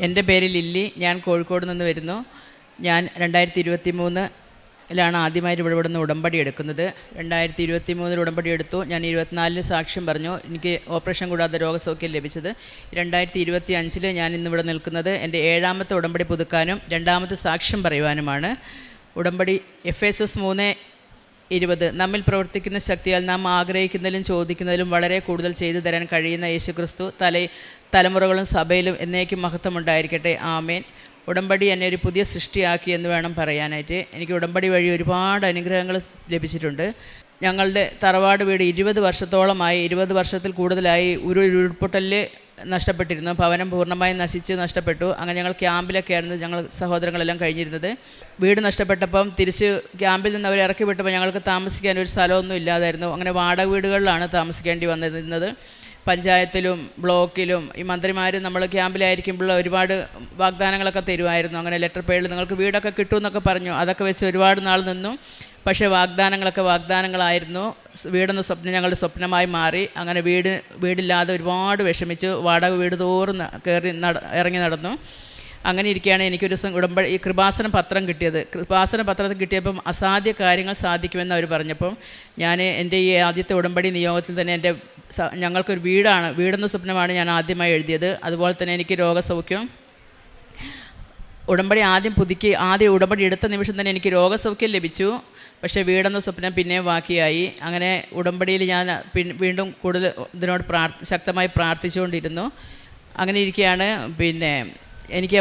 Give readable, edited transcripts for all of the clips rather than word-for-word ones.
എൻ്റെ പേര് ലില്ലി. ഞാൻ കോഴിക്കോട് നിന്ന് വരുന്നു. ഞാൻ 2023 ആദ്യമായിട്ട് ഇവിടുന്ന് ഉടമ്പടി എടുക്കുന്നത്. 2023 ഉടമ്പടി എടുത്തു. ഞാൻ 24 സാക്ഷ്യം പറഞ്ഞു. എനിക്ക് ഓപ്പറേഷൻ കൂടാതെ രോഗസൗഖ്യം ലഭിച്ചത്. 2025 ഞാൻ ഇന്നിവിടെ നിൽക്കുന്നത് എൻ്റെ 7ാമത്തെ ഉടമ്പടി പുതുക്കാനും 2ാമത്തെ സാക്ഷ്യം പറയുവാനുമാണ്. ഉടമ്പടി എഫേസസ് 3:20 നമ്മിൽ പ്രവർത്തിക്കുന്ന ശക്തിയാൽ നാം ആഗ്രഹിക്കുന്നതിലും ചോദിക്കുന്നതിലും വളരെ കൂടുതൽ ചെയ്തു തരാൻ കഴിയുന്ന യേശുക്രിസ്തു തലമുറകളും സഭയിലും എന്നേക്കും മഹത്വമുണ്ടായിരിക്കട്ടെ. ആമേൻ. ഉടമ്പടി എന്നെ ഒരു പുതിയ സൃഷ്ടിയാക്കി എന്ന് വേണം പറയാനായിട്ട്. എനിക്ക് ഉടമ്പടി വഴി ഒരുപാട് അനുഗ്രഹങ്ങൾ ലഭിച്ചിട്ടുണ്ട്. ഞങ്ങളുടെ തറവാട് വീട് 20 വർഷത്തോളമായി, 20 വർഷത്തിൽ കൂടുതലായി ഒരു ഉരുൾപൊട്ടലിൽ നഷ്ടപ്പെട്ടിരുന്നു. ഭവനം പൂർണ്ണമായും നഷ്ടപ്പെട്ടു. അങ്ങനെ ഞങ്ങൾ ക്യാമ്പിലൊക്കെയായിരുന്നു ഞങ്ങൾ സഹോദരങ്ങളെല്ലാം കഴിഞ്ഞിരുന്നത്. വീട് നഷ്ടപ്പെട്ടപ്പം തിരിച്ച് ക്യാമ്പിൽ നിന്ന് അവരെ ഇറക്കി വിട്ടപ്പോൾ ഞങ്ങൾക്ക് താമസിക്കാൻ ഒരു സ്ഥലമൊന്നും ഇല്ലാതായിരുന്നു. അങ്ങനെ വാടക വീടുകളിലാണ് താമസിക്കേണ്ടി വന്നിരുന്നത്. പഞ്ചായത്തിലും ബ്ലോക്കിലും ഈ മന്ത്രിമാർ നമ്മൾ ക്യാമ്പിലായിരിക്കുമ്പോൾ ഒരുപാട് വാഗ്ദാനങ്ങളൊക്കെ തരുമായിരുന്നു. അങ്ങനെ ലെറ്റർ പേഡിൽ നിങ്ങൾക്ക് വീടൊക്കെ കിട്ടുമെന്നൊക്കെ പറഞ്ഞു. അതൊക്കെ വെച്ച് ഒരുപാട് നാൾ നിന്നു. പക്ഷേ വാഗ്ദാനങ്ങളായിരുന്നു. വീടെന്ന സ്വപ്നം ഞങ്ങളുടെ സ്വപ്നമായി മാറി. അങ്ങനെ വീടില്ലാതെ ഒരുപാട് വിഷമിച്ചു. വാടക വീട് തോറും ഇറങ്ങി നടന്നു. അങ്ങനെ ഇരിക്കുകയാണ് എനിക്കൊരു ദിവസം ഈ കൃപാസന പത്രം കിട്ടിയത്. കൃപാസന പത്രത്തിൽ കിട്ടിയപ്പം അസാധ്യ കാര്യങ്ങൾ സാധിക്കുമെന്ന് അവർ പറഞ്ഞപ്പം ഞാൻ എൻ്റെ ഈ ആദ്യത്തെ ഉടമ്പടി നിയോഗത്തിൽ തന്നെ ഞങ്ങൾക്കൊരു വീടെന്ന സ്വപ്നമാണ് ഞാൻ ആദ്യമായി എഴുതിയത്. അതുപോലെ തന്നെ എനിക്ക് രോഗസൗഖ്യം ഉടമ്പടി ആദ്യം ഉടമ്പടി എടുത്ത നിമിഷം തന്നെ എനിക്ക് രോഗസൗഖ്യം ലഭിച്ചു. പക്ഷേ വീടെന്ന സ്വപ്നം പിന്നെയും ബാക്കിയായി. അങ്ങനെ ഉടമ്പടിയിൽ ഞാൻ വീണ്ടും കൂടുതൽ ഇതിനോട് ശക്തമായി പ്രാർത്ഥിച്ചുകൊണ്ടിരുന്നു. അങ്ങനെ ഇരിക്കുകയാണ് എനിക്ക്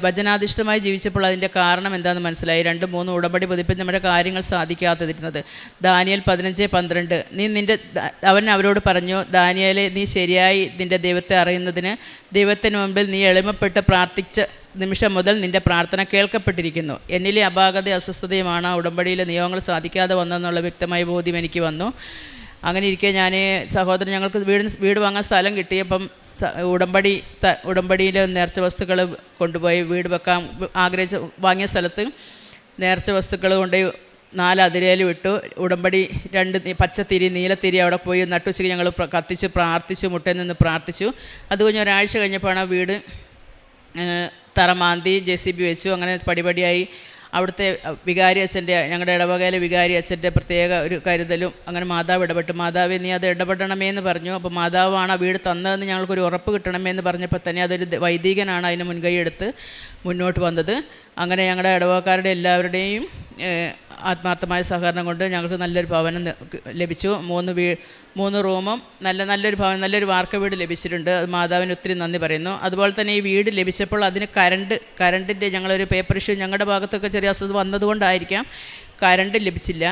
വചനാധിഷ്ഠമായി ജീവിച്ചപ്പോൾ അതിൻ്റെ കാരണം എന്താണെന്ന് മനസ്സിലായി. 2-3 ഉടമ്പടി പതിപ്പിൽ നമ്മുടെ കാര്യങ്ങൾ സാധിക്കാതിരുന്നത്. ദാനിയേൽ 15:12 അവൻ അവരോട് പറഞ്ഞു, ദാനിയേലേ, നീ ശരിയായി നിൻ്റെ ദൈവത്തെ അറിയുന്നതിന് ദൈവത്തിന് മുമ്പിൽ നീ എളിമപ്പെട്ട് പ്രാർത്ഥിച്ച നിമിഷം മുതൽ നിൻ്റെ പ്രാർത്ഥന കേൾക്കപ്പെട്ടിരിക്കുന്നു. എന്നിലെ അപാകത അസ്വസ്ഥതയുമാണ് ഉടമ്പടിയിലെ നിയമങ്ങൾ സാധിക്കാതെ വന്നതെന്നുള്ള വ്യക്തമായ ബോധ്യം എനിക്ക് വന്നു. അങ്ങനെ ഇരിക്കെ ഞാൻ സഹോദരൻ ഞങ്ങൾക്ക് വീട് വാങ്ങാൻ സ്ഥലം കിട്ടിയപ്പം ഉടമ്പടിയിലെ നേർച്ച വസ്തുക്കൾ കൊണ്ടുപോയി വീട് വെക്കാൻ വാങ്ങിയ സ്ഥലത്ത് നേർച്ച വസ്തുക്കൾ കൊണ്ടുപോയി 4 അതിരയിൽ വിട്ടു. ഉടമ്പടി 2 പച്ചത്തിരി നീലത്തിരി അവിടെ പോയി നട്ടുച്ചയ്ക്ക് ഞങ്ങൾ കത്തിച്ച് പ്രാർത്ഥിച്ചു, മുട്ടയിൽ നിന്ന് പ്രാർത്ഥിച്ചു. അത് കഴിഞ്ഞ് ഒരാഴ്ച കഴിഞ്ഞപ്പോൾ ആ വീട് തറമാന്തി JCB വെച്ചു. അങ്ങനെ പടിപടിയായി അവിടുത്തെ വികാരി അച്ഛൻ്റെ, ഞങ്ങളുടെ ഇടവകയിലെ വികാരി അച്ഛൻ്റെ പ്രത്യേക ഒരു കരുതലും അങ്ങനെ മാതാവ് ഇടപെട്ടു. മാതാവേ, നീ അത് ഇടപെടണമേ എന്ന് പറഞ്ഞു. അപ്പോൾ മാതാവാണ് ആ വീട് തന്നതെന്ന് ഞങ്ങൾക്കൊരു ഉറപ്പ് കിട്ടണമേ എന്ന് പറഞ്ഞപ്പോൾ തന്നെ അതൊരു വൈദികനാണ് അതിന് മുൻകൈ എടുത്ത് മുന്നോട്ട് വന്നത്. അങ്ങനെ ഞങ്ങളുടെ ഇടവകക്കാരുടെ എല്ലാവരുടെയും ആത്മാർത്ഥമായ സഹകരണം കൊണ്ട് ഞങ്ങൾക്ക് നല്ലൊരു ഭവനം ലഭിച്ചു. 3 റൂമും നല്ലൊരു ഭവനം, നല്ലൊരു വാർക്ക വീട് ലഭിച്ചിട്ടുണ്ട്. അത് മാതാവിന് ഒത്തിരി നന്ദി പറയുന്നു. അതുപോലെ തന്നെ ഈ വീട് ലഭിച്ചപ്പോൾ അതിന് കറണ്ടിൻ്റെ ഞങ്ങളൊരു പേപ്പർ ഇഷ്യൂ ഞങ്ങളുടെ ഭാഗത്തൊക്കെ ചെറിയ അസുഖം വന്നതുകൊണ്ടായിരിക്കാം കറണ്ട് ലഭിച്ചില്ല.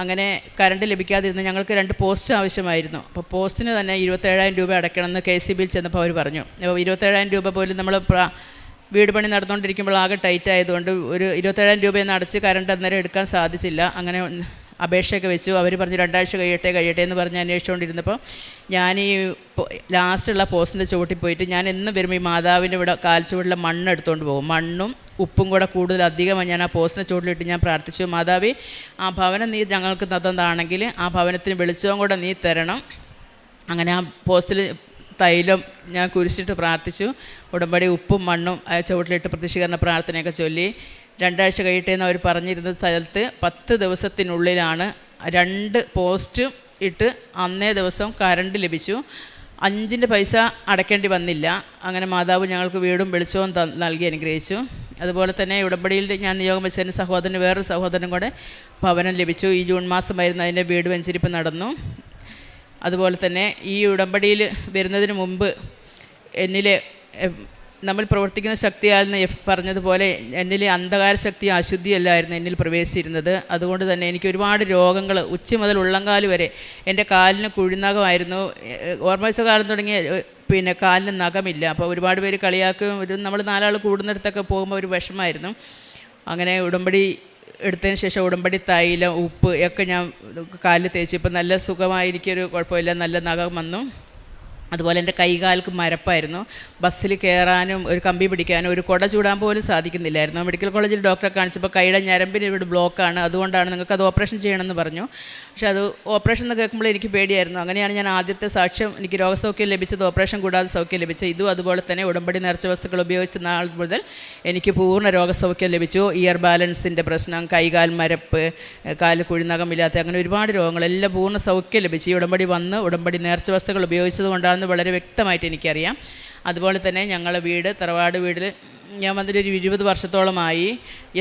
അങ്ങനെ കറണ്ട് ലഭിക്കാതിരുന്ന് ഞങ്ങൾക്ക് 2 പോസ്റ്റ് ആവശ്യമായിരുന്നു. അപ്പോൾ പോസ്റ്റിന് തന്നെ 27,000 രൂപ അടയ്ക്കണമെന്ന് KCBയിൽ ചെന്നപ്പോൾ അവർ പറഞ്ഞു. അപ്പോൾ 27,000 രൂപ പോലും നമ്മൾ വീട് പണി നടന്നുകൊണ്ടിരിക്കുമ്പോൾ ആകെ ടൈറ്റ് ആയതുകൊണ്ട് ഒരു 27,000 രൂപയൊന്നും അടച്ച് കറണ്ട് അന്നേരം എടുക്കാൻ സാധിച്ചില്ല. അങ്ങനെ അപേക്ഷയൊക്കെ വെച്ചു. അവർ പറഞ്ഞു 2 ആഴ്ച കഴിയട്ടെ എന്ന് പറഞ്ഞ് അന്വേഷിച്ചുകൊണ്ടിരുന്നപ്പോൾ ഞാൻ ഈ ലാസ്റ്റുള്ള പോസ്റ്റിൻ്റെ ചുവട്ടിൽ പോയിട്ട് ഞാൻ എന്നും വരുമ്പോൾ ഈ മാതാവിൻ്റെ ഇവിടെ കാൽച്ചുവട്ടിലെ മണ്ണ് എടുത്തുകൊണ്ട് പോകും. മണ്ണും ഉപ്പും കൂടെ അധികമായി ഞാൻ ആ പോസ്റ്റിൻ്റെ ചുവട്ടിലിട്ട് ഞാൻ പ്രാർത്ഥിച്ചു, മാതാവേ, ആ ഭവനം നീ ഞങ്ങൾക്ക് തന്നതാണെങ്കിൽ ആ ഭവനത്തിന് വെളിച്ചവും കൂടെ നീ തരണം. അങ്ങനെ ആ പോസ്റ്റിൽ തൈലം ഞാൻ കുരിശിട്ട് പ്രാർത്ഥിച്ചു. ഉടമ്പടി ഉപ്പും മണ്ണും ചുവട്ടിലിട്ട് പ്രതിഷ്ഠീകരണ പ്രാർത്ഥനയൊക്കെ ചൊല്ലി 2 ആഴ്ച കഴിയട്ടെ എന്ന് അവർ പറഞ്ഞിരുന്ന സ്ഥലത്ത് 10 ദിവസത്തിനുള്ളിലാണ് 2 പോസ്റ്റും ഇട്ട് അന്നേ ദിവസം കറണ്ട് ലഭിച്ചു. 5 പൈസ അടയ്ക്കേണ്ടി വന്നില്ല. അങ്ങനെ മാതാവ് ഞങ്ങൾക്ക് വീടും വെളിച്ചവും നൽകി അനുഗ്രഹിച്ചു. അതുപോലെ തന്നെ ഉടമ്പടിയിൽ ഞാൻ നിയോഗം വെച്ചതിന് വേറൊരു സഹോദരനും കൂടെ ഭവനം ലഭിച്ചു. ഈ ജൂൺ മാസമായിരുന്നു അതിൻ്റെ വീട് വെഞ്ചരിപ്പ് നടന്നു. അതുപോലെ തന്നെ ഈ ഉടമ്പടിയിൽ വരുന്നതിന് മുമ്പ് നമ്മൾ പ്രവർത്തിക്കുന്ന ശക്തിയാണെന്ന് പറഞ്ഞതുപോലെ എന്നിലെ അന്ധകാര ശക്തി അശുദ്ധിയല്ലായിരുന്നു എന്നിൽ പ്രവേശിച്ചിരുന്നത്. അതുകൊണ്ട് തന്നെ എനിക്ക് ഒരുപാട് രോഗങ്ങൾ ഉച്ച മുതൽ ഉള്ളംകാല് വരെ എൻ്റെ കാലിന് കുഴിനഖമായിരുന്നു. ഓർമ്മ കാലം തുടങ്ങിയ കാലിന് നഖമില്ല. അപ്പോൾ ഒരുപാട് പേര് കളിയാക്കും. നമ്മൾ 4 ആൾ കൂടുന്നിടത്തൊക്കെ പോകുമ്പോൾ ഒരു വിഷമമായിരുന്നു. അങ്ങനെ ഉടമ്പടി എടുത്തതിന് ശേഷം ഉടമ്പടി തൈലം ഉപ്പ് ഒക്കെ ഞാൻ കാലിൽ തേച്ചു. ഇപ്പം നല്ല സുഖമായിരിക്കൊരു കുഴപ്പമില്ല, നല്ല നഖം വന്നു. അതുപോലെ എൻ്റെ കൈകാൽക്ക് മരപ്പായിരുന്നു. ബസ്സിൽ കയറാനും ഒരു കമ്പി പിടിക്കാനും ഒരു കുട ചൂടാൻ പോലും സാധിക്കുന്നില്ലായിരുന്നു. മെഡിക്കൽ കോളേജിൽ ഡോക്ടറെ കാണിച്ചപ്പോൾ കൈയുടെ ഞരമ്പിന് ഇവിടെ ബ്ലോക്കാണ്, അതുകൊണ്ടാണ് നിങ്ങൾക്ക് അത് ഓപ്പറേഷൻ ചെയ്യണമെന്ന് പറഞ്ഞു. പക്ഷേ അത് ഓപ്പറേഷൻ എന്ന് കേൾക്കുമ്പോൾ എനിക്ക് പേടിയായിരുന്നു. അങ്ങനെയാണ് ഞാൻ ആദ്യത്തെ സാക്ഷ്യം എനിക്ക് രോഗസൗഖ്യം ലഭിച്ചത്, ഓപ്പറേഷൻ കൂടാതെ സൗഖ്യം ലഭിച്ചത്. ഇതും അതുപോലെ തന്നെ ഉടമ്പടി നേർച്ച വസ്തുക്കൾ ഉപയോഗിച്ച നാൾ മുതൽ എനിക്ക് പൂർണ്ണ രോഗസൗഖ്യം ലഭിച്ചു. ഇയർ ബാലൻസിൻ്റെ പ്രശ്നം, കൈകാൽ മരപ്പ്, കാല് കുഴിനകമില്ലാത്ത അങ്ങനെ ഒരുപാട് രോഗങ്ങളെല്ലാം പൂർണ്ണ സൗഖ്യം ലഭിച്ചു. ഈ ഉടമ്പടി വന്ന് ഉടമ്പടി നേർച്ച വസ്തുക്കൾ ഉപയോഗിച്ചത് കൊണ്ടാണ് വളരെ വ്യക്തമായിട്ട് എനിക്കറിയാം. അതുപോലെ തന്നെ ഞങ്ങളുടെ വീട്, തറവാട് വീട്ടിൽ ഞാൻ വന്നിട്ട് ഒരു 20 വർഷത്തോളമായി.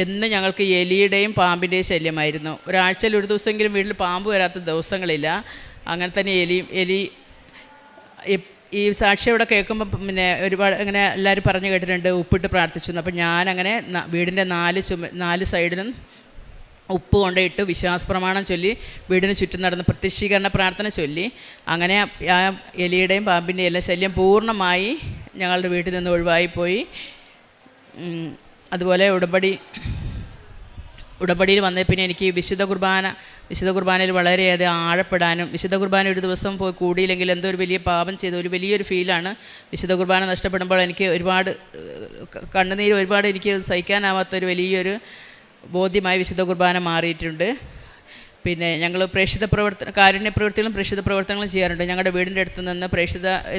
എന്ന് ഞങ്ങൾക്ക് എലിയുടെയും പാമ്പിൻ്റെയും ശല്യമായിരുന്നു. ഒരാഴ്ചയിൽ ഒരു ദിവസമെങ്കിലും വീട്ടിൽ പാമ്പ് വരാത്ത ദിവസങ്ങളില്ല. അങ്ങനെ തന്നെ എലി ഈ സാക്ഷി ഇവിടെ കേൾക്കുമ്പോൾ പിന്നെ ഒരുപാട് ഇങ്ങനെ എല്ലാവരും പറഞ്ഞു കേട്ടിട്ടുണ്ട് ഉപ്പിട്ട് പ്രാർത്ഥിച്ചു. അപ്പം ഞാനങ്ങനെ വീടിൻ്റെ 4 സൈഡിലും ഉപ്പ് കൊണ്ടിട്ട് വിശ്വാസപ്രമാണം ചൊല്ലി വീടിന് ചുറ്റും നടന്ന് പ്രത്യക്ഷീകരണ പ്രാർത്ഥന ചൊല്ലി അങ്ങനെ ആ എലിയുടെയും പാമ്പിൻ്റെയും എല്ലാം ശല്യം പൂർണ്ണമായി ഞങ്ങളുടെ വീട്ടിൽ നിന്ന് ഒഴിവായിപ്പോയി. അതുപോലെ ഉടമ്പടിയിൽ വന്ന പിന്നെ എനിക്ക് വിശുദ്ധ കുർബാനയിൽ വളരെയധികം ആഴപ്പെടാനും, വിശുദ്ധ കുർബാന ഒരു ദിവസം പോയി കൂടിയില്ലെങ്കിൽ എന്തോ ഒരു വലിയ പാപം ചെയ്ത ഒരു വലിയൊരു ഫീലാണ്. വിശുദ്ധ കുർബാന നഷ്ടപ്പെടുമ്പോൾ എനിക്ക് ഒരുപാട് കണ്ണുനീര്, ഒരുപാട് എനിക്ക് സഹിക്കാനാവാത്തൊരു വലിയൊരു ബോധ്യമായി വിശുദ്ധ കുർബാന മാറിയിട്ടുണ്ട്. പിന്നെ ഞങ്ങൾ കാരുണ്യ പ്രവൃത്തികളും പ്രേക്ഷിത പ്രവർത്തനങ്ങളും ചെയ്യാറുണ്ട്. ഞങ്ങളുടെ വീടിൻ്റെ അടുത്ത് നിന്ന്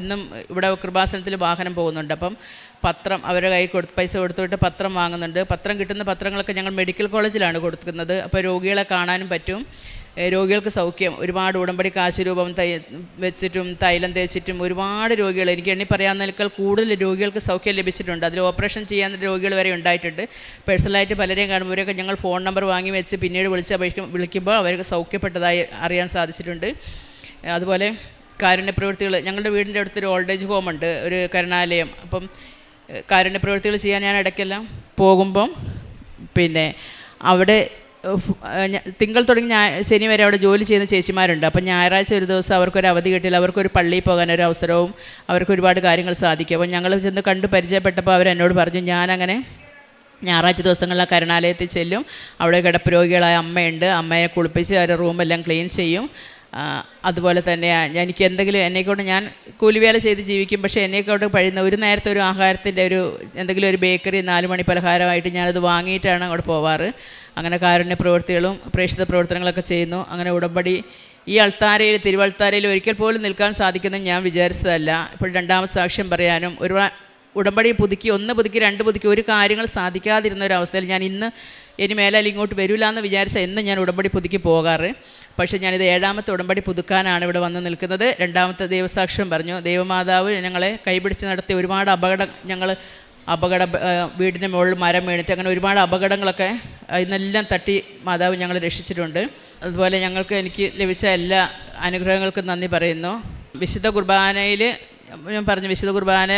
എന്നും ഇവിടെ കൃപാസനത്തിൽ വാഹനം പോകുന്നുണ്ട്. അപ്പം പത്രം അവരുടെ കൈ പൈസ കൊടുത്തിട്ട് പത്രം വാങ്ങുന്നുണ്ട്. പത്രം കിട്ടുന്ന പത്രങ്ങളൊക്കെ ഞങ്ങൾ മെഡിക്കൽ കോളേജിലാണ് കൊടുക്കുന്നത്. അപ്പോൾ രോഗികളെ കാണാനും പറ്റും. രോഗികൾക്ക് സൗഖ്യം ഒരുപാട് ഉടമ്പടി കാശുരൂപം വെച്ചിട്ടും തൈലം തേച്ചിട്ടും ഒരുപാട് രോഗികൾ, എനിക്ക് എണ്ണി പറയാവുന്നതിനേക്കാൾ കൂടുതൽ രോഗികൾക്ക് സൗഖ്യം ലഭിച്ചിട്ടുണ്ട്. അതിൽ ഓപ്പറേഷൻ ചെയ്യാൻ രോഗികൾ വരെ ഉണ്ടായിട്ടുണ്ട്. പേഴ്സണലായിട്ട് പലരെയും കാണുമ്പോഴൊക്കെ ഞങ്ങൾ ഫോൺ നമ്പർ വാങ്ങി വെച്ച് പിന്നീട് വിളിക്കുമ്പോൾ അവർക്ക് സൗഖ്യപ്പെട്ടതായി അറിയാൻ സാധിച്ചിട്ടുണ്ട്. അതുപോലെ കാരുണ്യ പ്രവൃത്തികൾ, ഞങ്ങളുടെ വീടിൻ്റെ അടുത്തൊരു ഓൾഡ് ഏജ് ഹോമുണ്ട്, ഒരു കരുണാലയം. അപ്പം കാരുണ്യ പ്രവൃത്തികൾ ചെയ്യാൻ ഞാൻ ഇടയ്ക്കെല്ലാം പോകുമ്പം പിന്നെ അവിടെ തിങ്കൾ തുടങ്ങി ശനി വരെ അവിടെ ജോലി ചെയ്യുന്ന ചേച്ചിമാരുണ്ട്. അപ്പം ഞായറാഴ്ച ഒരു ദിവസം അവർക്കൊരു അവധി കിട്ടിയാൽ അവർക്കൊരു പള്ളിയിൽ പോകാനൊരു അവസരവും അവർക്ക് ഒരുപാട് കാര്യങ്ങൾ സാധിക്കും. അപ്പം ഞങ്ങൾ ചെന്ന് കണ്ട് പരിചയപ്പെട്ടപ്പോൾ അവരെന്നോട് പറഞ്ഞു, ഞാനങ്ങനെ ഞായറാഴ്ച ദിവസങ്ങളിൽ കരുണാലയത്തിൽ ചെല്ലും. അവിടെ കിടപ്പ് രോഗികളായ അമ്മയുണ്ട്, അമ്മയെ കുളിപ്പിച്ച് അവരുടെ റൂമെല്ലാം ക്ലീൻ ചെയ്യും. അതുപോലെ തന്നെ എനിക്ക് എന്നെക്കൊണ്ട് ഞാൻ കൂലിവേല ചെയ്ത് ജീവിക്കും. പക്ഷേ എന്നെക്കൊണ്ട് കഴിയുന്ന ഒരു നേരത്തെ ഒരു ആഹാരത്തിൻ്റെ എന്തെങ്കിലും ഒരു ബേക്കറി 4 മണി പലഹാരമായിട്ട് ഞാനത് വാങ്ങിയിട്ടാണ് അങ്ങോട്ട് പോവാറ്. അങ്ങനെ കാരുണ്യ പ്രവൃത്തികളും പ്രേക്ഷിത പ്രവർത്തനങ്ങളൊക്കെ ചെയ്യുന്നു. അങ്ങനെ ഉടമ്പടി ഈ തിരുവൾത്താരയിൽ ഒരിക്കൽ പോലും നിൽക്കാൻ സാധിക്കുമെന്ന് ഞാൻ വിചാരിച്ചതല്ല. ഇപ്പോൾ 2ാമത്തെ സാക്ഷ്യം പറയാനും ഉടമ്പടി പുതുക്കി 1 പുതുക്കി 2 പുതുക്കി ഒരു കാര്യങ്ങൾ സാധിക്കാതിരുന്ന ഒരവസ്ഥയിൽ ഞാൻ ഇനി മേലാൽ ഇങ്ങോട്ട് വരില്ല എന്ന് വിചാരിച്ച ഞാൻ ഉടമ്പടി പുതുക്കി പോകാറ്. പക്ഷേ ഞാനിത് 7ാമത്തെ ഉടമ്പടി പുതുക്കാനാണ് ഇവിടെ വന്ന് നിൽക്കുന്നത്. 2ാമത്തെ ദൈവസാക്ഷ്യം പറഞ്ഞു. ദൈവമാതാവ് ഞങ്ങളെ കൈപിടിച്ച് നടത്തിയ ഒരുപാട് വീടിൻ്റെ മുകളിൽ മരം വീണിട്ട് അങ്ങനെ ഒരുപാട് അപകടങ്ങളൊക്കെ ഇന്നെല്ലാം തട്ടി മാതാവ് ഞങ്ങളെ രക്ഷിച്ചിട്ടുണ്ട്. അതുപോലെ എനിക്ക് ലഭിച്ച എല്ലാ അനുഗ്രഹങ്ങൾക്കും നന്ദി പറയുന്നു. വിശുദ്ധ കുർബാനയിൽ ഞാൻ പറഞ്ഞു, വിശുദ്ധ കുർബാന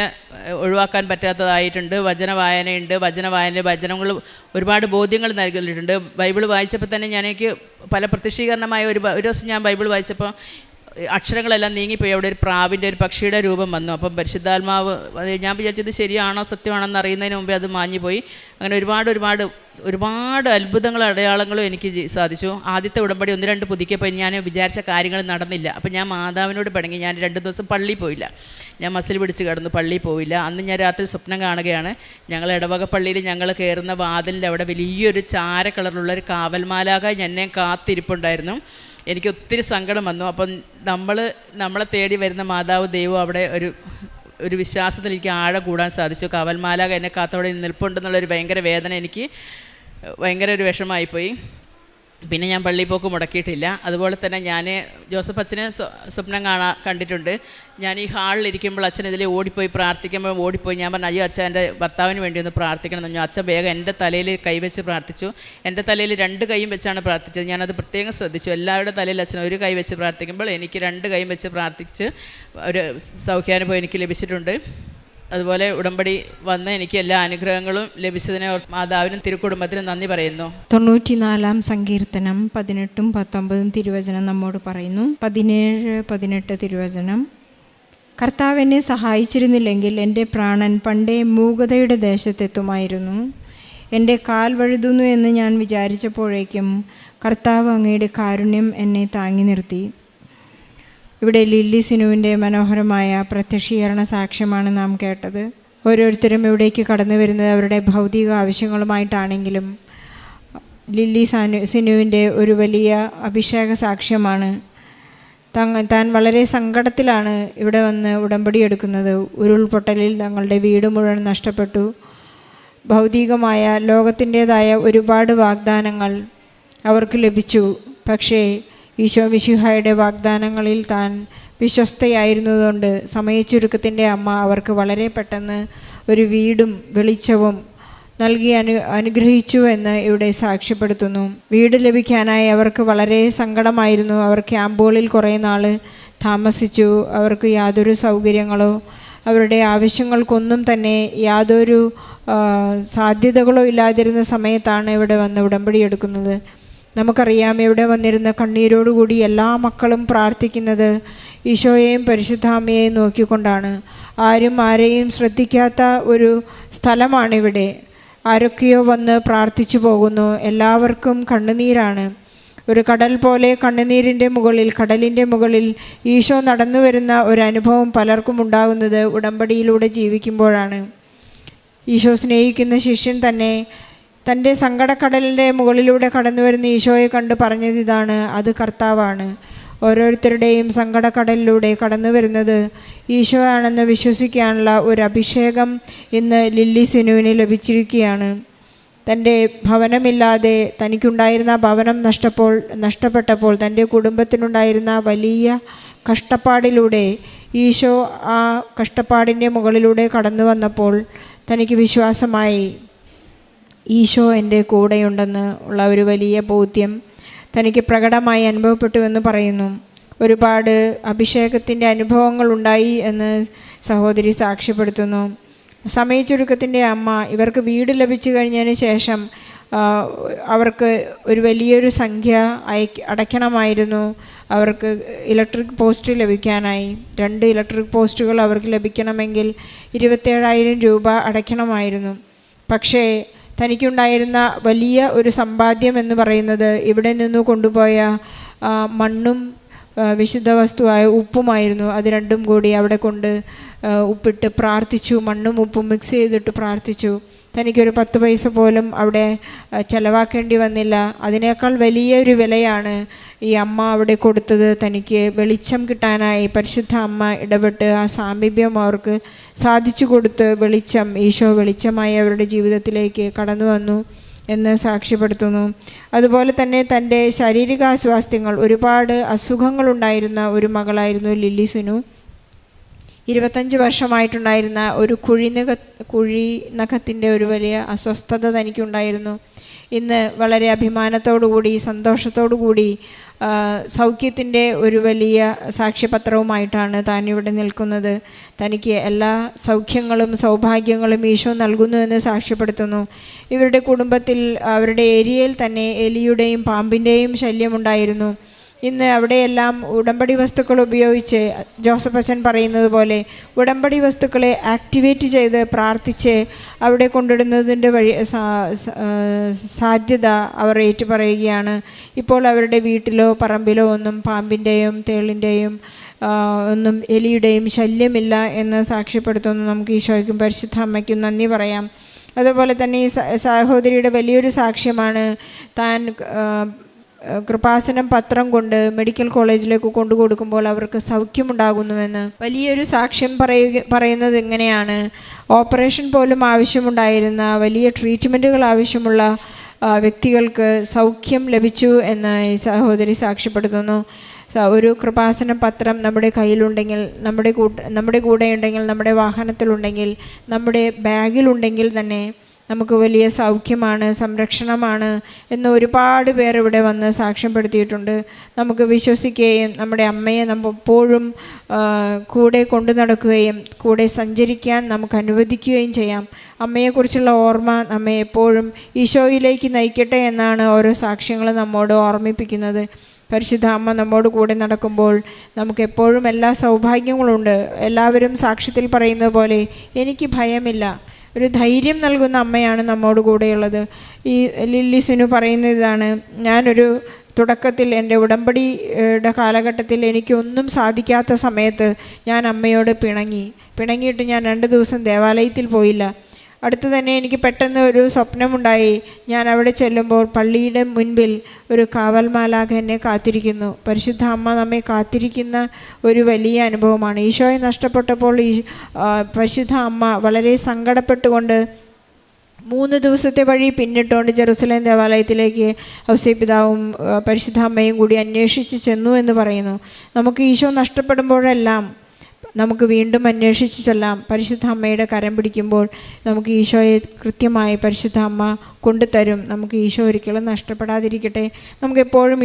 ഒഴിവാക്കാൻ പറ്റാത്തതായിട്ടുണ്ട്. വചനവായനയുണ്ട്. വചനങ്ങൾ ഒരുപാട് ബോധ്യങ്ങൾ നൽകിയിട്ടുണ്ട്. ബൈബിൾ വായിച്ചപ്പോൾ തന്നെ എനിക്ക് പല പ്രത്യക്ഷീകരണമായ ഒരു ദിവസം ഞാൻ ബൈബിൾ വായിച്ചപ്പോൾ അക്ഷരങ്ങളെല്ലാം നീങ്ങിപ്പോയി. അവിടെ ഒരു പ്രാവിൻ്റെ ഒരു പക്ഷിയുടെ രൂപം വന്നു. അപ്പം പരിശുദ്ധാത്മാവ് ഞാൻ വിചാരിച്ചത് ശരിയാണോ സത്യമാണോ എന്ന് അറിയുന്നതിന് മുമ്പേ അത് മാഞ്ഞുപോയി. അങ്ങനെ ഒരുപാട് അത്ഭുതങ്ങളും അടയാളങ്ങളും എനിക്ക് സാധിച്ചു. ആദ്യത്തെ ഉടമ്പടി 1-2 പുതുക്കിയപ്പോൾ ഞാൻ വിചാരിച്ച കാര്യങ്ങൾ നടന്നില്ല. അപ്പം ഞാൻ മാതാവിനോട് പിണങ്ങി. ഞാൻ 2 ദിവസം പള്ളിയിൽ പോയില്ല. ഞാൻ മസിൽ പിടിച്ച് കിടന്നു, പള്ളിയിൽ പോയില്ല. അന്ന് ഞാൻ രാത്രി സ്വപ്നം കാണുകയാണ്. ഞങ്ങൾ ഇടവക പള്ളിയിൽ ഞങ്ങൾ കയറുന്ന വാതിലിൻ്റെ അവിടെ വലിയൊരു ചാര കളറിലുള്ളൊരു കാവൽമാലാക എന്നെ കാത്തിരിപ്പുണ്ടായിരുന്നു. എനിക്ക് ഒത്തിരി സങ്കടം വന്നു. അപ്പം നമ്മളെ തേടി വരുന്ന മാതാവ് ദൈവം അവിടെ ഒരു വിശ്വാസത്തിൽ എനിക്ക് ആഴം കൂടാൻ സാധിച്ചു. കാവൽമാലാക എന്നെ കാത്തവിടെ നിൽപ്പുണ്ടെന്നുള്ളൊരു ഭയങ്കര വേദന, എനിക്ക് ഭയങ്കര ഒരു വിഷമമായിപ്പോയി. പിന്നെ ഞാൻ പള്ളിയിൽ പോക്ക് മുടക്കിയിട്ടില്ല. അതുപോലെ തന്നെ ഞാൻ ജോസഫ് അച്ഛനെ സ്വപ്നം കണ്ടിട്ടുണ്ട്. ഞാൻ ഈ ഹാളിലിരിക്കുമ്പോൾ അച്ഛൻ ഇതിൽ ഓടിപ്പോയി ഞാൻ പറഞ്ഞു, അയ്യോ അച്ഛൻ എൻ്റെ ഭർത്താവിന് വേണ്ടി ഒന്ന് പ്രാർത്ഥിക്കണം എന്ന് പറഞ്ഞു. അച്ഛൻ വേഗം എൻ്റെ തലയിൽ കൈവച്ച് പ്രാർത്ഥിച്ചു. എൻ്റെ തലയിൽ 2 കൈയും വെച്ചാണ് പ്രാർത്ഥിച്ചത്. ഞാനത് പ്രത്യേകം ശ്രദ്ധിച്ചു. എല്ലാവരുടെ തലയിൽ അച്ഛൻ ഒരു കൈ വെച്ച് പ്രാർത്ഥിക്കുമ്പോൾ എനിക്ക് 2 കൈയും വെച്ച് പ്രാർത്ഥിച്ച് ഒരു സൗഖ്യാനുഭവം എനിക്ക് ലഭിച്ചിട്ടുണ്ട്. അതുപോലെ ഉടമ്പടി വന്ന് എനിക്ക് എല്ലാ അനുഗ്രഹങ്ങളും ലഭിച്ചതിനെ മാതാവിനും തിരുക്കുടുംബത്തിനും നന്ദി പറയുന്നു. 94-ാം സങ്കീർത്തനം 18-ഉം 19-ഉം തിരുവചനം നമ്മോട് പറയുന്നു. 17-18 തിരുവചനം. കർത്താവ് എന്നെ സഹായിച്ചിരുന്നില്ലെങ്കിൽ എൻ്റെ പ്രാണൻ പണ്ടേ മൂകതയുടെ ദേശത്തെത്തുമായിരുന്നു. എൻ്റെ കാൽ വഴുതുന്നു എന്ന് ഞാൻ വിചാരിച്ചപ്പോഴേക്കും കർത്താവ് അങ്ങയുടെ കാരുണ്യം എന്നെ താങ്ങി നിർത്തി. ഇവിടെ ലില്ലി സിനുവിൻ്റെ മനോഹരമായ പ്രത്യക്ഷീകരണ സാക്ഷ്യമാണ് നാം കേട്ടത്. ഓരോരുത്തരും ഇവിടേക്ക് കടന്നു വരുന്നത് അവരുടെ ഭൗതിക ആവശ്യങ്ങളുമായിട്ടാണെങ്കിലും ലില്ലി സിനുവിൻ്റെ ഒരു വലിയ അഭിഷേക സാക്ഷ്യമാണ്. താൻ വളരെ സങ്കടത്തിലാണ് ഇവിടെ വന്ന് ഉടമ്പടി എടുക്കുന്നത്. ഉരുൾപൊട്ടലിൽ തങ്ങളുടെ വീട് മുഴുവൻ നഷ്ടപ്പെട്ടു. ഭൗതികമായ ലോകത്തിൻ്റേതായ ഒരുപാട് വാഗ്ദാനങ്ങൾ അവർക്ക് ലഭിച്ചു. പക്ഷേ ഈശോ മിശിഹായുടെ വാഗ്ദാനങ്ങളിൽ താൻ വിശ്വസ്തയായിരുന്നതുകൊണ്ട് സമയച്ചുരുക്കത്തിൻ്റെ അമ്മ അവർക്ക് വളരെ പെട്ടെന്ന് ഒരു വീടും വെളിച്ചവും നൽകി അനുഗ്രഹിച്ചു എന്ന് ഇവിടെ സാക്ഷ്യപ്പെടുത്തുന്നു. വീട് ലഭിക്കാനായി അവർക്ക് വളരെ സങ്കടമായിരുന്നു. അവർ ക്യാമ്പുകളിൽ കുറേ നാൾ താമസിച്ചു. അവർക്ക് യാതൊരു സൗകര്യങ്ങളോ അവരുടെ ആവശ്യങ്ങൾക്കൊന്നും തന്നെ യാതൊരു സാധ്യതകളോ ഇല്ലാതിരുന്ന സമയത്താണ് ഇവിടെ വന്ന് ഉടമ്പടി എടുക്കുന്നത്. നമുക്കറിയാം, ഇവിടെ വന്നിരുന്ന കണ്ണീരോടുകൂടി എല്ലാ മക്കളും പ്രാർത്ഥിക്കുന്നത് ഈശോയെയും പരിശുദ്ധാമ്മയെയും നോക്കിക്കൊണ്ടാണ്. ആരും ആരെയും ശ്രദ്ധിക്കാത്ത ഒരു സ്ഥലമാണിവിടെ. ആരൊക്കെയോ വന്ന് പ്രാർത്ഥിച്ചു പോകുന്നു. എല്ലാവർക്കും കണ്ണുനീരാണ്. ഒരു കടൽ പോലെ കണ്ണുനീരിൻ്റെ മുകളിൽ, കടലിൻ്റെ മുകളിൽ ഈശോ നടന്നു വരുന്ന ഒരു അനുഭവം പലർക്കും ഉണ്ടാകുന്നത് ഉടമ്പടിയിലൂടെ ജീവിക്കുമ്പോഴാണ്. ഈശോ സ്നേഹിക്കുന്ന ശിഷ്യൻ തന്നെ തൻ്റെ സങ്കടക്കടലിൻ്റെ മുകളിലൂടെ കടന്നു വരുന്ന ഈശോയെ കണ്ട് പറഞ്ഞത് ഇതാണ്: അത് കർത്താവാണ്. ഓരോരുത്തരുടെയും സങ്കടക്കടലിലൂടെ കടന്നു വരുന്നത് ഈശോ ആണെന്ന് വിശ്വസിക്കാനുള്ള ഒരു അഭിഷേകം ഇന്ന് ലില്ലി സിനുവിന് ലഭിച്ചിരിക്കുകയാണ്. തൻ്റെ ഭവനമില്ലാതെ തനിക്കുണ്ടായിരുന്ന ഭവനം നഷ്ടപ്പെട്ടപ്പോൾ തൻ്റെ കുടുംബത്തിനുണ്ടായിരുന്ന വലിയ കഷ്ടപ്പാടിലൂടെ ഈശോ ആ കഷ്ടപ്പാടിൻ്റെ മുകളിലൂടെ കടന്നു വന്നപ്പോൾ തനിക്ക് വിശ്വാസമായി ഈശോ എൻ്റെ കൂടെയുണ്ടെന്ന് ഉള്ള ഒരു വലിയ ബോധ്യം തനിക്ക് പ്രകടമായി അനുഭവപ്പെട്ടുവെന്ന് പറയുന്നു. ഒരുപാട് അഭിഷേകത്തിൻ്റെ അനുഭവങ്ങളുണ്ടായി എന്ന് സഹോദരി സാക്ഷ്യപ്പെടുത്തുന്നു. സമയച്ചുരുക്കത്തിൻ്റെ അമ്മ ഇവർക്ക് വീട് ലഭിച്ചു കഴിഞ്ഞതിന് ശേഷം അവർക്ക് ഒരു വലിയൊരു സംഖ്യ അടയ്ക്കണമായിരുന്നു. അവർക്ക് ഇലക്ട്രിക് പോസ്റ്റ് ലഭിക്കാനായി 2 ഇലക്ട്രിക് പോസ്റ്റുകൾ അവർക്ക് ലഭിക്കണമെങ്കിൽ 27,000 രൂപ അടയ്ക്കണമായിരുന്നു. പക്ഷേ തനിക്കുണ്ടായിരുന്ന വലിയ ഒരു സമ്പാദ്യം എന്ന് പറയുന്നത് ഇവിടെ നിന്ന് കൊണ്ടുപോയ മണ്ണും വിശുദ്ധ വസ്തുവായ ഉപ്പുമായിരുന്നു. അത് രണ്ടും കൂടി അവിടെ കൊണ്ട് ഉപ്പിട്ട് പ്രാർത്ഥിച്ചു. മണ്ണും ഉപ്പും മിക്സ് ചെയ്തിട്ട് പ്രാർത്ഥിച്ചു. തനിക്കൊരു 10 പൈസ പോലും അവിടെ ചിലവാക്കേണ്ടി വന്നില്ല. അതിനേക്കാൾ വലിയൊരു വിലയാണ് ഈ അമ്മ അവിടെ കൊടുത്തത്. തനിക്ക് വെളിച്ചം കിട്ടാനായി പരിശുദ്ധ അമ്മ ഇടപെട്ട് ആ സാമീപ്യം അവർക്ക് സാധിച്ചു കൊടുത്ത് ഈശോ വെളിച്ചമായി അവരുടെ ജീവിതത്തിലേക്ക് കടന്നു വന്നു എന്ന് സാക്ഷ്യപ്പെടുത്തുന്നു. അതുപോലെ തന്നെ തൻ്റെ ശാരീരികാസ്വാസ്ഥ്യങ്ങൾ, ഒരുപാട് അസുഖങ്ങളുണ്ടായിരുന്ന ഒരു മകളായിരുന്നു ലില്ലി സിനു. 25 വർഷമായിട്ടുണ്ടായിരുന്ന ഒരു കുഴിനഖത്തിൻ്റെ ഒരു വലിയ അസ്വസ്ഥത തനിക്കുണ്ടായിരുന്നു. ഇന്ന് വളരെ അഭിമാനത്തോടുകൂടി സന്തോഷത്തോടുകൂടി സൗഖ്യത്തിൻ്റെ ഒരു വലിയ സാക്ഷ്യപത്രവുമായിട്ടാണ് താൻ ഇവിടെ നിൽക്കുന്നത്. തനിക്ക് എല്ലാ സൗഖ്യങ്ങളും സൗഭാഗ്യങ്ങളും ഈശോ നൽകുന്നു എന്ന് സാക്ഷ്യപ്പെടുത്തുന്നു. ഇവരുടെ കുടുംബത്തിൽ, അവരുടെ ഏരിയയിൽ തന്നെ എലിയുടെയും പാമ്പിൻ്റെയും ശല്യമുണ്ടായിരുന്നു. ഇന്ന് അവിടെയെല്ലാം ഉടമ്പടി വസ്തുക്കൾ ഉപയോഗിച്ച് ജോസഫ് അച്ഛൻ പറയുന്നത് പോലെ ഉടമ്പടി വസ്തുക്കളെ ആക്ടിവേറ്റ് ചെയ്ത് പ്രാർത്ഥിച്ച് അവിടെ കൊണ്ടിടുന്നതിൻ്റെ സാധ്യത അവർ ഏറ്റുപറയുകയാണ്. ഇപ്പോൾ അവരുടെ വീട്ടിലോ പറമ്പിലോ ഒന്നും പാമ്പിൻ്റെയും തേളിൻ്റെയും ഒന്നും എലിയുടെയും ശല്യമില്ല എന്ന് സാക്ഷ്യപ്പെടുത്തുന്നു. നമുക്ക് ഈശോയ്ക്കും പരിശുദ്ധ അമ്മയ്ക്കും നന്ദി പറയാം. അതുപോലെ തന്നെ ഈ സഹോദരിയുടെ വലിയൊരു സാക്ഷ്യമാണ് താൻ കൃപാസനം പത്രം കൊണ്ട് മെഡിക്കൽ കോളേജിലേക്ക് കൊണ്ടു കൊടുക്കുമ്പോൾ അവർക്ക് സൗഖ്യമുണ്ടാകുന്നുവെന്ന്. വലിയൊരു സാക്ഷ്യം പറയുന്നത് ഇങ്ങനെയാണ്: ഓപ്പറേഷൻ പോലും ആവശ്യമുണ്ടായിരുന്ന, വലിയ ട്രീറ്റ്മെൻറ്റുകൾ ആവശ്യമുള്ള വ്യക്തികൾക്ക് സൗഖ്യം ലഭിച്ചു എന്ന് ഈ സഹോദരി സാക്ഷ്യപ്പെടുത്തുന്നു. ഒരു കൃപാസന പത്രം നമ്മുടെ കയ്യിലുണ്ടെങ്കിൽ, നമ്മുടെ കൂടെ ഉണ്ടെങ്കിൽ, നമ്മുടെ വാഹനത്തിലുണ്ടെങ്കിൽ, നമ്മുടെ ബാഗിലുണ്ടെങ്കിൽ തന്നെ നമുക്ക് വലിയ സൗഖ്യമാണ്, സംരക്ഷണമാണ് എന്ന് ഒരുപാട് പേർ ഇവിടെ വന്ന് സാക്ഷ്യപ്പെടുത്തിയിട്ടുണ്ട്. നമുക്ക് വിശ്വസിക്കുകയും നമ്മുടെ അമ്മയെ നമ്മൾ എപ്പോഴും കൂടെ കൊണ്ടു നടക്കുകയും കൂടെ സഞ്ചരിക്കാൻ നമുക്ക് അനുവദിക്കുകയും ചെയ്യാം. അമ്മയെക്കുറിച്ചുള്ള ഓർമ്മ നമ്മെ എപ്പോഴും ഈശോയിലേക്ക് നയിക്കട്ടെ എന്നാണ് ഓരോ സാക്ഷ്യങ്ങളും നമ്മോട് ഓർമ്മിപ്പിക്കുന്നത്. പരിശുദ്ധ അമ്മ നമ്മോട് കൂടെ നടക്കുമ്പോൾ നമുക്ക് എപ്പോഴും എല്ലാ സൗഭാഗ്യങ്ങളുണ്ട്. എല്ലാവരും സാക്ഷ്യത്തിൽ പറയുന്നത് പോലെ എനിക്ക് ഭയമില്ല, ഒരു ധൈര്യം നൽകുന്ന അമ്മയാണ് നമ്മോട് കൂടെയുള്ളത്. ഈ ലില്ലി സിനു പറയുന്ന ഇതാണ്: ഞാനൊരു തുടക്കത്തിൽ എൻ്റെ ഉടമ്പടിയുടെ കാലഘട്ടത്തിൽ എനിക്കൊന്നും സാധിക്കാത്ത സമയത്ത് ഞാൻ അമ്മയോട് പിണങ്ങിയിട്ട് ഞാൻ 2 ദിവസം ദേവാലയത്തിൽ പോയില്ല. അടുത്ത് തന്നെ എനിക്ക് പെട്ടെന്ന് ഒരു സ്വപ്നമുണ്ടായി. ഞാൻ അവിടെ ചെല്ലുമ്പോൾ പള്ളിയുടെ മുൻപിൽ ഒരു കാവൽ മാലാഖ എന്നെ കാത്തിരിക്കുന്നു. പരിശുദ്ധ അമ്മ നമ്മെ കാത്തിരിക്കുന്ന ഒരു വലിയ അനുഭവമാണ്. ഈശോയെ നഷ്ടപ്പെട്ടപ്പോൾ പരിശുദ്ധ അമ്മ വളരെ സങ്കടപ്പെട്ടുകൊണ്ട് 3 ദിവസത്തെ വഴി പിന്നിട്ടുകൊണ്ട് ജെറുസലേം ദേവാലയത്തിലേക്ക് ഔസേപ്പിതാവും പരിശുദ്ധ അമ്മയും കൂടി അന്വേഷിച്ച് ചെന്നു എന്ന് പറയുന്നു. നമുക്ക് ഈശോ നഷ്ടപ്പെടുമ്പോഴെല്ലാം നമുക്ക് വീണ്ടും അന്വേഷിച്ച് ചെല്ലാം. പരിശുദ്ധ അമ്മയുടെ കരം പിടിക്കുമ്പോൾ നമുക്ക് ഈശോയെ കൃത്യമായി പരിശുദ്ധ അമ്മ കൊണ്ടുതരും. നമുക്ക് ഈശോ ഒരിക്കലും നഷ്ടപ്പെടാതിരിക്കട്ടെ. നമുക്കെപ്പോഴും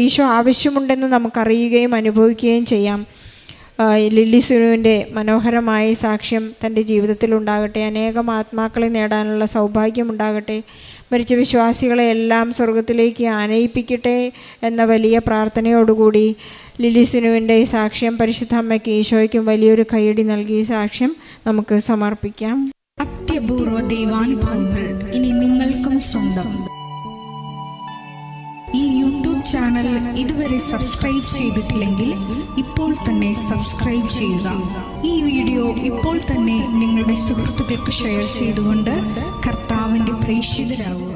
ഈശോ ആവശ്യമുണ്ടെന്ന് നമുക്കറിയുകയും അനുഭവിക്കുകയും ചെയ്യാം. ലില്ലി സിനുവിൻ്റെ മനോഹരമായ സാക്ഷ്യം തൻ്റെ ജീവിതത്തിലുണ്ടാകട്ടെ. അനേകം ആത്മാക്കളെ നേടാനുള്ള സൗഭാഗ്യമുണ്ടാകട്ടെ. മരിച്ച വിശ്വാസികളെ എല്ലാം സ്വർഗത്തിലേക്ക് ആനയിപ്പിക്കട്ടെ എന്ന വലിയ പ്രാർത്ഥനയോടുകൂടി ലില്ലി സിനുവിൻ്റെ സാക്ഷ്യം പരിശുദ്ധ അമ്മയ്ക്ക് ഈശോയ്ക്കും വലിയൊരു കൈയടി നൽകി സാക്ഷ്യം നമുക്ക് സമർപ്പിക്കാം. അത്യപൂർവ ദൈവാനുഭവങ്ങൾ ഇനി നിങ്ങൾക്കും സ്വന്തം. ഈ യൂട്യൂബ് ചാനൽ ഇതുവരെ സബ്സ്ക്രൈബ് ചെയ്തിട്ടില്ലെങ്കിൽ ഇപ്പോൾ തന്നെ സബ്സ്ക്രൈബ് ചെയ്യുക. ഈ വീഡിയോ ഇപ്പോൾ തന്നെ നിങ്ങളുടെ സുഹൃത്തുക്കൾക്ക് ഷെയർ ചെയ്തുകൊണ്ട് കർത്താവിൻ്റെ പ്രേക്ഷിതരാകുക.